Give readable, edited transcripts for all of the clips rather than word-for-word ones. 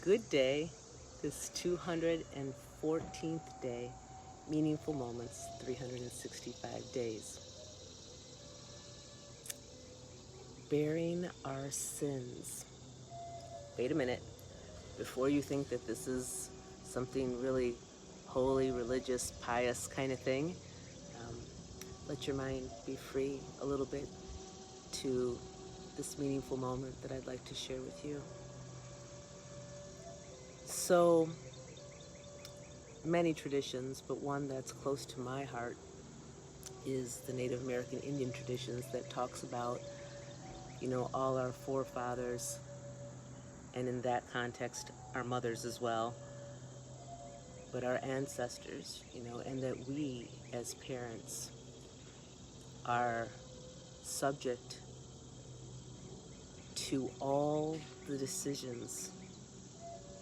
good day, this 214th day, meaningful moments, 365 days. Bearing our sins. Wait a minute. Before you think that this is something really holy, religious, pious kind of thing, let your mind be free a little bit to this meaningful moment that I'd like to share with you. So many traditions, but one that's close to my heart is the Native American Indian traditions that talks about, all our forefathers, and in that context, our mothers as well, but our ancestors, and that we as parents are subject to all the decisions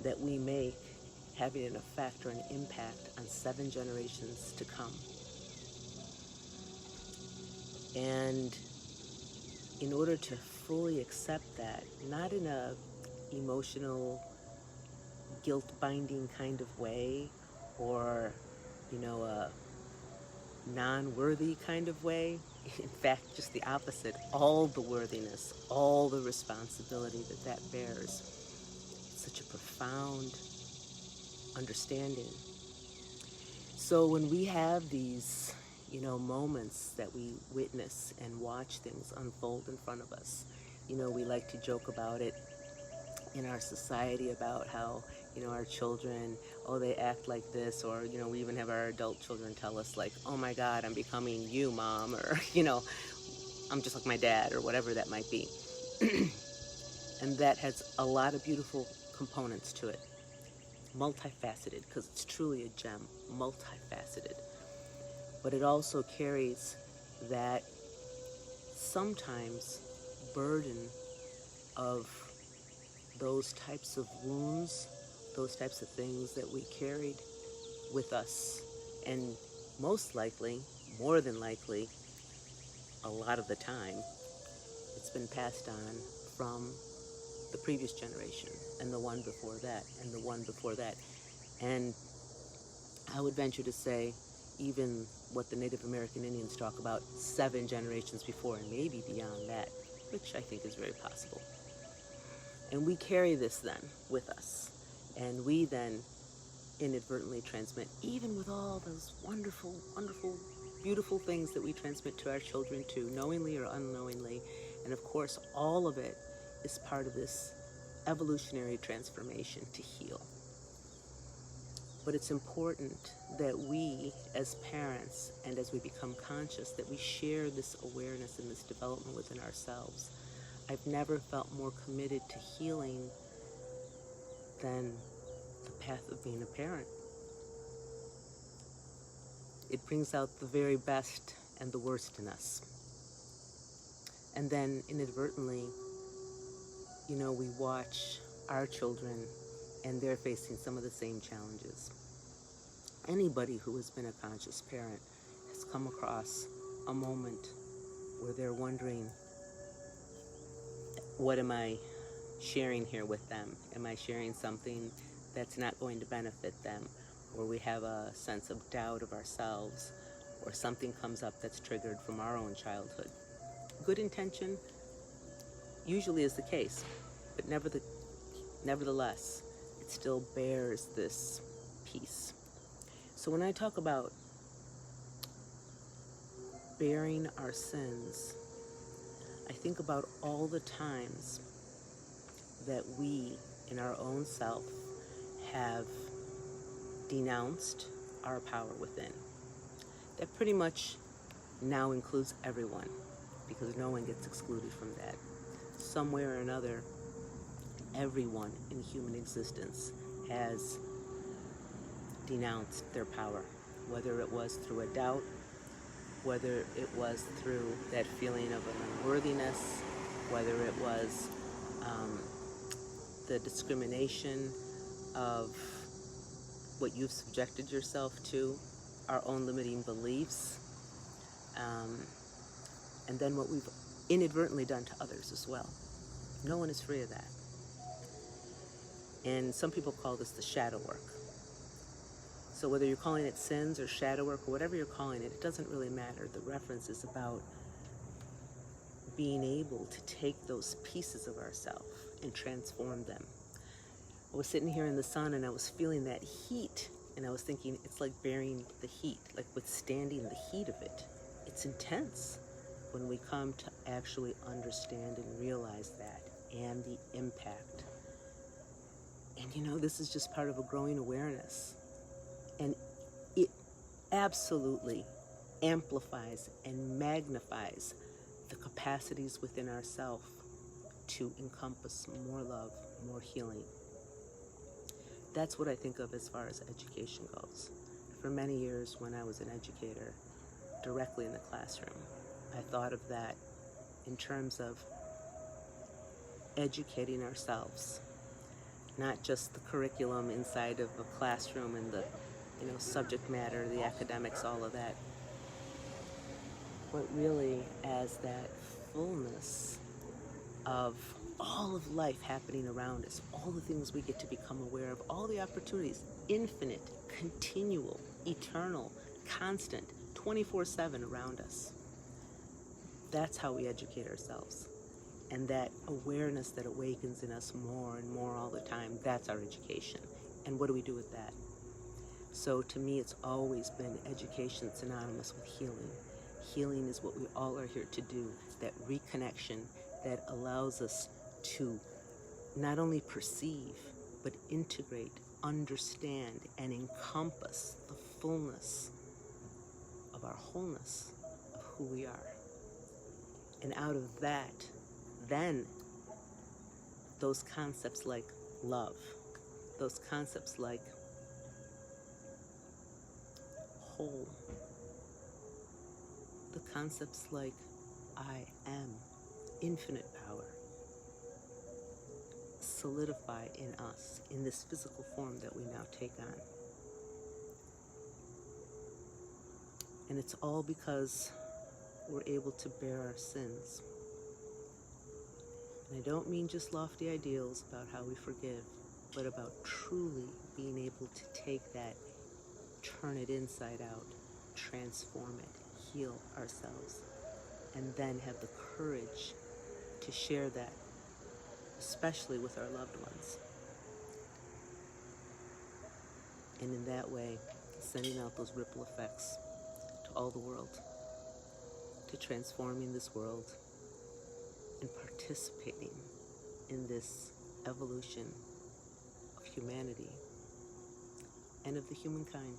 that we make having an effect or an impact on 7 generations to come. And in order to fully accept that, not in a emotional, guilt-binding kind of way, or, a non-worthy kind of way. In fact, just the opposite, all the worthiness, all the responsibility that bears. It's such a profound understanding. So when we have these, moments that we witness and watch things unfold in front of us, we like to joke about it in our society about how, our children, they act like this, or, we even have our adult children tell us like, oh my God, I'm becoming you, Mom, or, I'm just like my dad, or whatever that might be. And that has a lot of beautiful components to it. Multifaceted, because it's truly a gem, multifaceted. But it also carries that sometimes burden of those types of wounds, those types of things that we carried with us. And most likely, more than likely, a lot of the time, it's been passed on from the previous generation, and the one before that, and the one before that. And I would venture to say, even what the Native American Indians talk about, 7 generations before, and maybe beyond that, which I think is very possible. And we carry this then with us. And we then inadvertently transmit, even with all those wonderful, wonderful, beautiful things that we transmit to our children too, knowingly or unknowingly. And of course, all of it is part of this evolutionary transformation to heal. But it's important that we, as parents, and as we become conscious, that we share this awareness and this development within ourselves. I've never felt more committed to healing than the path of being a parent. It brings out the very best and the worst in us. And then inadvertently, we watch our children and they're facing some of the same challenges. Anybody who has been a conscious parent has come across a moment where they're wondering, what am I sharing here with them? Am I sharing something that's not going to benefit them? Or we have a sense of doubt of ourselves, or something comes up that's triggered from our own childhood. Good intention usually is the case, but nevertheless, it still bears this piece. So when I talk about bearing our sins, I think about all the times that we, in our own self, have denounced our power within. That pretty much now includes everyone, because no one gets excluded from that. Somewhere or another, everyone in human existence has denounced their power, whether it was through a doubt, whether it was through that feeling of an unworthiness, whether it was the discrimination of what you've subjected yourself to, our own limiting beliefs, and then what we've inadvertently done to others as well. No one is free of that. And some people call this the shadow work. So whether you're calling it sins or shadow work or whatever you're calling it, it doesn't really matter. The reference is about being able to take those pieces of ourselves and transform them. I was sitting here in the sun and I was feeling that heat, and I was thinking it's like bearing the heat, like withstanding the heat of it. It's intense when we come to actually understand and realize that, and the impact. And you know, this is just part of a growing awareness. And it absolutely amplifies and magnifies the capacities within ourselves to encompass more love, more healing. That's what I think of as far as education goes. For many years when I was an educator directly in the classroom, I thought of that in terms of educating ourselves, not just the curriculum inside of a classroom and the subject matter, the academics, all of that, but really as that fullness of all of life happening around us, all the things we get to become aware of, all the opportunities, infinite, continual, eternal, constant, 24/7 around us. That's how we educate ourselves. And that awareness that awakens in us more and more all the time, that's our education. And what do we do with that? So to me, it's always been education synonymous with healing. Healing is what we all are here to do, that reconnection that allows us to not only perceive, but integrate, understand, and encompass the fullness of our wholeness of who we are. And out of that, then those concepts like love, those concepts like whole, the concepts like I am, infinite power, solidify in us in this physical form that we now take on. And it's all because we're able to bear our sins. And I don't mean just lofty ideals about how we forgive, but about truly being able to take that, turn it inside out, transform it, heal ourselves, and then have the courage to share that, especially with our loved ones. And in that way, sending out those ripple effects to all the world, to transforming this world and participating in this evolution of humanity and of the humankind.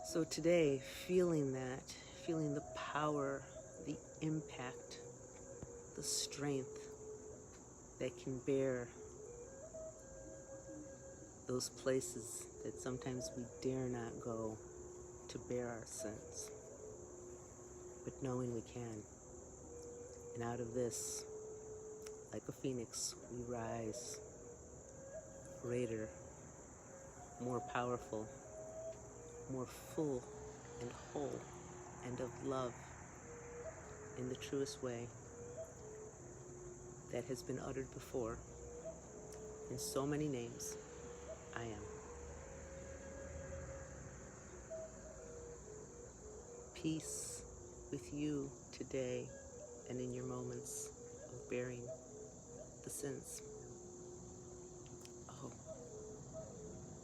So today, feeling the power, the impact, the strength that can bear those places that sometimes we dare not go to bear our sins, but knowing we can. And out of this, like a phoenix, we rise greater, more powerful, more full and whole, and of love in the truest way that has been uttered before in so many names. I am. Peace with you today and in your moments of bearing the sins.